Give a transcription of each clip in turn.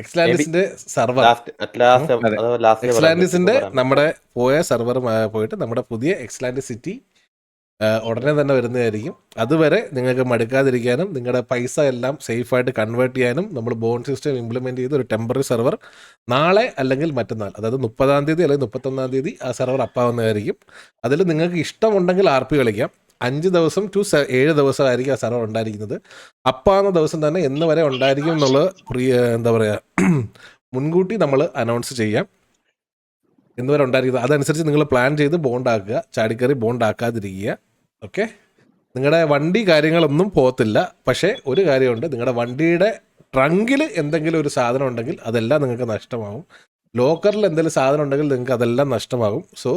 എക്സ്ലാൻഡിസിന്റെ server എക്സ്ലാൻഡിസിന്റെ നമ്മുടെ പോയ server പോയിട്ട് നമ്മുടെ പുതിയ എക്സ്ലാൻഡിസ് സിറ്റി ഉടനെ തന്നെ വരുന്നതായിരിക്കും. അതുവരെ നിങ്ങൾക്ക് മടുക്കാതിരിക്കാനും നിങ്ങളുടെ പൈസ എല്ലാം സേഫായിട്ട് കൺവേർട്ട് ചെയ്യാനും നമ്മൾ ബോണ്ട് സിസ്റ്റം ഇംപ്ലിമെൻറ്റ് ചെയ്ത് ഒരു ടെമ്പററി സെർവർ നാളെ അല്ലെങ്കിൽ മറ്റന്നാൾ, അതായത് 30-ാം തീയതി അല്ലെങ്കിൽ 31-ാം തീയതി ആ സെർവർ അപ്പാവുന്നതായിരിക്കും. അതിൽ നിങ്ങൾക്ക് ഇഷ്ടമുണ്ടെങ്കിൽ RP കളിക്കാം. 5 ദിവസം to 7 ദിവസമായിരിക്കും ആ സെർവർ ഉണ്ടായിരിക്കുന്നത്. അപ്പാവുന്ന ദിവസം തന്നെ എന്ന് വരെ ഉണ്ടായിരിക്കും എന്നുള്ളത് എന്താ പറയുക മുൻകൂട്ടി നമ്മൾ അനൗൺസ് ചെയ്യാം. എന്നുവരെ ഉണ്ടായിരിക്കുന്നത് അതനുസരിച്ച് നിങ്ങൾ പ്ലാൻ ചെയ്ത് ബോണ്ട് ആക്കുക, ചാടിക്കറി ബോണ്ട് ആക്കാതിരിക്കുക. ഓക്കെ, നിങ്ങളുടെ വണ്ടി കാര്യങ്ങളൊന്നും പോകത്തില്ല. പക്ഷേ ഒരു കാര്യമുണ്ട്, നിങ്ങളുടെ വണ്ടിയുടെ ട്രങ്കിൽ എന്തെങ്കിലും ഒരു സാധനം ഉണ്ടെങ്കിൽ അതെല്ലാം നിങ്ങൾക്ക് നഷ്ടമാകും. ലോക്കറിൽ എന്തെങ്കിലും സാധനം ഉണ്ടെങ്കിൽ നിങ്ങൾക്ക് അതെല്ലാം നഷ്ടമാകും. സോ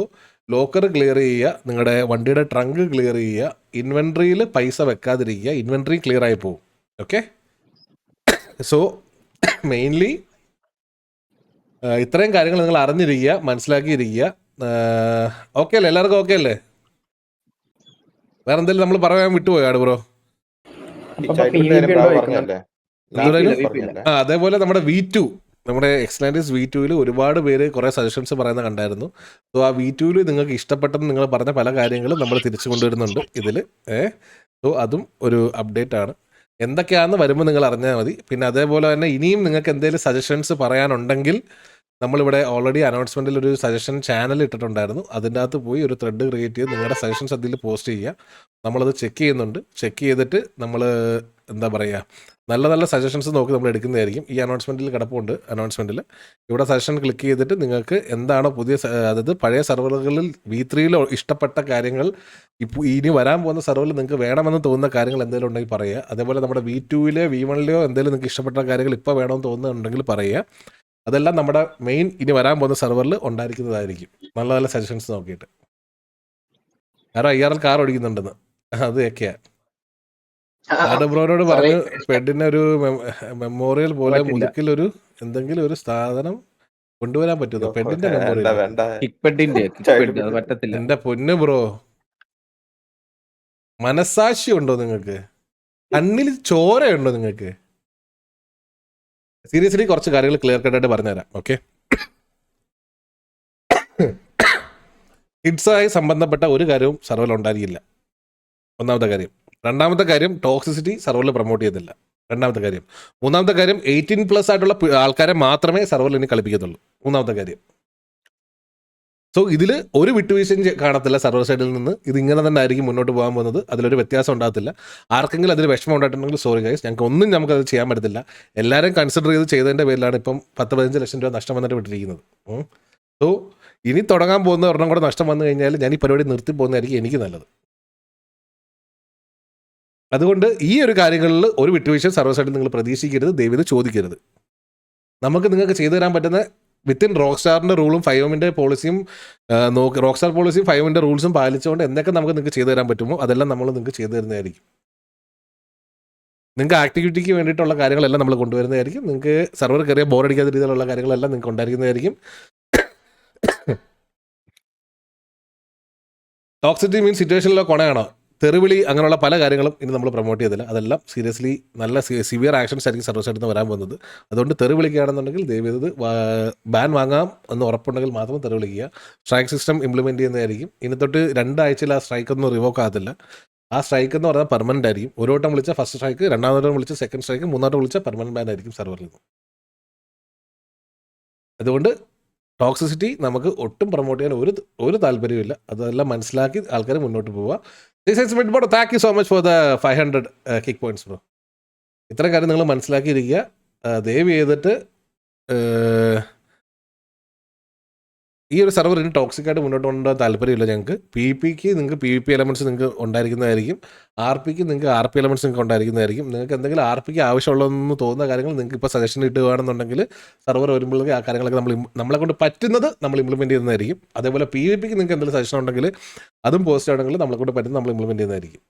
ലോക്കർ ക്ലിയർ ചെയ്യുക, നിങ്ങളുടെ വണ്ടിയുടെ ട്രങ്ക് ക്ലിയർ ചെയ്യുക, ഇൻവെൻട്രിയിൽ പൈസ വെക്കാതിരിക്കുക, ഇൻവെൻട്രി ക്ലിയർ ആയി പോകും. ഓക്കെ, സോ മെയിൻലി ഇത്രയും കാര്യങ്ങൾ നിങ്ങൾ അറിഞ്ഞിരിക്കുക, മനസ്സിലാക്കിയിരിക്കുക. ഓക്കെ അല്ലേ? എല്ലാവർക്കും ഓക്കെ അല്ലേ? വേറെ എന്തെങ്കിലും നമ്മൾ പറയാൻ വിട്ടുപോയാട് ബ്രോ? അതേപോലെ നമ്മുടെ V2, നമ്മുടെ എക്സ്ലാൻഡിസ് V2-ൽ ഒരുപാട് പേര് കുറേ സജഷൻസ് പറയുന്നത് കണ്ടായിരുന്നു. സോ ആ V2-ൽ നിങ്ങൾക്ക് ഇഷ്ടപ്പെട്ടെന്ന് നിങ്ങൾ പറഞ്ഞ പല കാര്യങ്ങളും നമ്മൾ തിരിച്ചു കൊണ്ടുവരുന്നുണ്ട് ഇതിൽ. സോ അതും ഒരു അപ്ഡേറ്റ് ആണ്. എന്തൊക്കെയാണെന്ന് വരുമ്പോൾ നിങ്ങൾ അറിഞ്ഞാൽ മതി. പിന്നെ അതേപോലെ തന്നെ ഇനിയും നിങ്ങൾക്ക് എന്തെങ്കിലും സജഷൻസ് പറയാനുണ്ടെങ്കിൽ നമ്മളിവിടെ ഓൾറെഡി അനൗൺസ്മെൻറ്റിൽ ഒരു സജഷൻ ചാനൽ ഇട്ടിട്ടുണ്ടായിരുന്നു. അതിൻ്റെ അകത്ത് പോയി ഒരു ത്രെഡ് ക്രിയേറ്റ് ചെയ്ത് നിങ്ങളുടെ സജഷൻസ് അതിൽ പോസ്റ്റ് ചെയ്യുക. നമ്മളത് ചെക്ക് ചെയ്യുന്നുണ്ട്. ചെക്ക് ചെയ്തിട്ട് നമ്മൾ എന്താ പറയുക നല്ല നല്ല സജഷൻസ് നോക്കി നമ്മൾ എടുക്കുന്നതായിരിക്കും. ഈ അനൗൺസ്മെൻറ്റിൽ കിടപ്പുണ്ട്. അനൗൺസ്മെൻറ്റിൽ ഇവിടെ സജഷൻ ക്ലിക്ക് ചെയ്തിട്ട് നിങ്ങൾക്ക് എന്താണോ പുതിയ അതായത് പഴയ സെർവറുകളിൽ V3-ൽ ഇഷ്ടപ്പെട്ട കാര്യങ്ങൾ ഇപ്പോൾ ഇനി വരാൻ പോകുന്ന സെർവറിൽ നിങ്ങൾക്ക് വേണമെന്ന് തോന്നുന്ന കാര്യങ്ങൾ എന്തെങ്കിലും ഉണ്ടെങ്കിൽ പറയുക. അതേപോലെ നമ്മുടെ V2-ലെ V1-ലെയോ എന്തെങ്കിലും നിങ്ങൾക്ക് ഇഷ്ടപ്പെട്ട കാര്യങ്ങൾ ഇപ്പോൾ വേണമെന്ന് തോന്നുന്നുണ്ടെങ്കിൽ പറയുക. അതെല്ലാം നമ്മുടെ മെയിൻ ഇനി വരാൻ പോകുന്ന സെർവറിൽ ഉണ്ടായിരിക്കുന്നതായിരിക്കും. നല്ല നല്ല സജഷൻസ് നോക്കിയിട്ട്. ആരോ IRL കാർ ഓടിക്കുന്നുണ്ടെന്ന്, അതൊക്കെയാണ് ബ്രോനോട് പറഞ്ഞു. പെഡിന് ഒരു മെമ്മോറിയൽ പോലെ മുതുക്കിലൊരു എന്തെങ്കിലും ഒരു സാധനം കൊണ്ടുവരാൻ പറ്റുമോ? പെഡിന്റെ മെമ്മോറിയൽ. എന്റെ പൊന്ന് ബ്രോ, മനസാക്ഷി ഉണ്ടോ നിങ്ങൾക്ക്? കണ്ണിൽ ചോരയുണ്ടോ നിങ്ങൾക്ക്? സീരിയസ്ലി കുറച്ച് കാര്യങ്ങൾ ക്ലിയർ കട്ടായിട്ട് പറഞ്ഞുതരാം. ഓക്കെ, കിഡ്സായി സംബന്ധപ്പെട്ട ഒരു കാര്യവും സെർവറിൽ ഉണ്ടായിരിക്കില്ല, ഒന്നാമത്തെ കാര്യം. രണ്ടാമത്തെ കാര്യം, ടോക്സിസിറ്റി സെർവറിൽ പ്രൊമോട്ട് ചെയ്തില്ല, രണ്ടാമത്തെ കാര്യം. മൂന്നാമത്തെ കാര്യം, 18+ ആയിട്ടുള്ള ആൾക്കാരെ മാത്രമേ സെർവറിൽ ഇനി കളിപ്പിക്കത്തുള്ളൂ, മൂന്നാമത്തെ കാര്യം. സോ ഇതിൽ ഒരു വിട്ടുവീഴ്ചയും കാണത്തില്ല സെർവർ സൈഡിൽ നിന്ന്. ഇതിങ്ങനെ തന്നെ ആയിരിക്കും മുന്നോട്ട് പോകാൻ പോകുന്നത്. അതിലൊരു വ്യത്യാസം ഉണ്ടാകത്തില്ല. ആർക്കെങ്കിലും അതിൽ വിഷമം ഉണ്ടായിട്ടുണ്ടെങ്കിൽ സോറി ഗൈസ്, നമുക്കത് ചെയ്യാൻ പറ്റത്തില്ല. എല്ലാവരും കൺസിഡർ ചെയ്തതിൻ്റെ പേരിലാണ് ഇപ്പം 10-15 ലക്ഷം രൂപ നഷ്ടം വന്നിട്ട് വിട്ടിരിക്കുന്നത്. സോ ഇനി തുടങ്ങാൻ പോകുന്ന ഒരെണ്ണം കൂടെ നഷ്ടം വന്നു കഴിഞ്ഞാൽ ഞാൻ ഈ പരിപാടി നിർത്തി പോകുന്നതായിരിക്കും എനിക്ക് നല്ലത്. അതുകൊണ്ട് ഈ ഒരു കാര്യങ്ങളിൽ ഒരു വിട്ടുവീഴ്ച സെർവർ സൈഡിൽ നിങ്ങൾ പ്രതീക്ഷിക്കരുത്, ദയവിത് ചോദിക്കരുത്. നിങ്ങൾക്ക് ചെയ്തു തരാൻ പറ്റുന്ന വിത്തിൻ റോക്സ്റ്റാറിൻ്റെ റൂളും 5M-ൻ്റെ പോളിസിയും റോക്സ്റ്റാർ പോളിസിയും 5M-ൻ്റെ റൂൾസും പാലിച്ചുകൊണ്ട് എന്തൊക്കെ നിങ്ങൾക്ക് ചെയ്തു തരാൻ പറ്റുമോ അതെല്ലാം നമ്മൾ നിങ്ങൾക്ക് ചെയ്തു തരുന്നതായിരിക്കും. നിങ്ങൾക്ക് ആക്ടിവിറ്റിക്ക് വേണ്ടിയിട്ടുള്ള കാര്യങ്ങളെല്ലാം നമ്മൾ കൊണ്ടുവരുന്നതായിരിക്കും. നിങ്ങൾക്ക് സെർവർ കയറിയ ബോറടിക്കാത്ത രീതിയിലുള്ള കാര്യങ്ങളെല്ലാം നിങ്ങൾക്ക് ഉണ്ടായിരിക്കുന്നതായിരിക്കും. ടോക്സിറ്റി മീൻസ് സിറ്റുവേഷനിലോ കൊണയാണോ, തെറിവിളി, അങ്ങനെയുള്ള പല കാര്യങ്ങളും ഇനി നമ്മൾ പ്രൊമോട്ട് ചെയ്തില്ല. അതെല്ലാം സീരിയസ്ലി നല്ല സിവിയർ ആക്ഷൻസ് ആയിരിക്കും സർവീസ് സൈഡിൽ നിന്ന് വരാൻ പോകുന്നത്. അതുകൊണ്ട് തെറി വിളിക്കുകയാണെന്നുണ്ടെങ്കിൽ ദയവേത് ബാൻ വാങ്ങാം എന്ന് ഉറപ്പുണ്ടെങ്കിൽ മാത്രം തെറി വിളിക്കുക. സ്ട്രൈക്ക് സിസ്റ്റം ഇംപ്ലിമെൻറ്റ് ചെയ്യുന്നതായിരിക്കും. ഇനി തൊട്ട് 2 ആഴ്ചയിൽ ആ സ്ട്രൈക്ക് ഒന്നും റിവോക്ക് ആകത്തില്ല. ആ സ്ട്രൈക്ക് എന്ന് പറഞ്ഞാൽ പെർമനൻ്റ് ആയിരിക്കും. ഒരു വട്ടം വിളിച്ച ഫസ്റ്റ് സ്ട്രൈക്ക്, രണ്ടാമത്തെ വിളിച്ച സെക്കൻഡ് സ്ട്രൈക്ക്, മൂന്നാമത്തെ വിളിച്ച പെർമനൻ്റ് ബാൻ ആയിരിക്കും സെർവറിൽ നിന്ന്. അതുകൊണ്ട് ടോക്സിസിറ്റി നമുക്ക് ഒട്ടും പ്രൊമോട്ട് ചെയ്യാൻ ഒരു താല്പര്യമില്ല. അതെല്ലാം മനസ്സിലാക്കി ആൾക്കാർ മുന്നോട്ട് പോവുക. Thank you so much for the 500 kick points bro. ഇത്രയും കാര്യം നിങ്ങൾ മനസ്സിലാക്കിയിരിക്കുക. ദയവ് ചെയ്തിട്ട് ഈ ഒരു സെർവർ ഇനി ടോക്സിക്കായിട്ട് മുന്നോട്ട് കൊണ്ടുപോകാൻ താല്പര്യമില്ല ഞങ്ങൾക്ക്. PvPക്ക് നിങ്ങൾക്ക് PvP എലമെൻറ്റ്സ് നിങ്ങൾക്ക് ഉണ്ടായിരിക്കുന്നതായിരിക്കും. RPക്ക് നിങ്ങൾക്ക് RP എലമെൻറ്റ്സ് നിങ്ങൾക്ക് ഉണ്ടായിരിക്കുന്നതായിരിക്കും. നിങ്ങൾക്ക് എന്തെങ്കിലും RPക്ക് ആവശ്യമുള്ളതെന്ന് തോന്നുന്ന കാര്യങ്ങൾ നിങ്ങൾക്ക് ഇപ്പോൾ സജഷൻ ഇട്ടുകയാണെന്നുണ്ടെങ്കിൽ സെർവർ വരുമ്പോഴേക്ക് ആ കാര്യങ്ങളൊക്കെ നമ്മളെ കൊണ്ട് പറ്റുന്നത് നമ്മൾ ഇംപ്ലിമെൻറ്റ് ചെയ്യുന്നതായിരിക്കും. അതേപോലെ PvPക്ക് നിങ്ങൾക്ക് എന്തെങ്കിലും സജഷൻ ഉണ്ടെങ്കിൽ അതും പോസ്റ്റ് ആണെങ്കിൽ നമ്മളെ കൊണ്ട് പറ്റുന്നത് നമ്മൾ ഇംപ്ലിമെൻറ്റ് ചെയ്യുന്നതായിരിക്കും.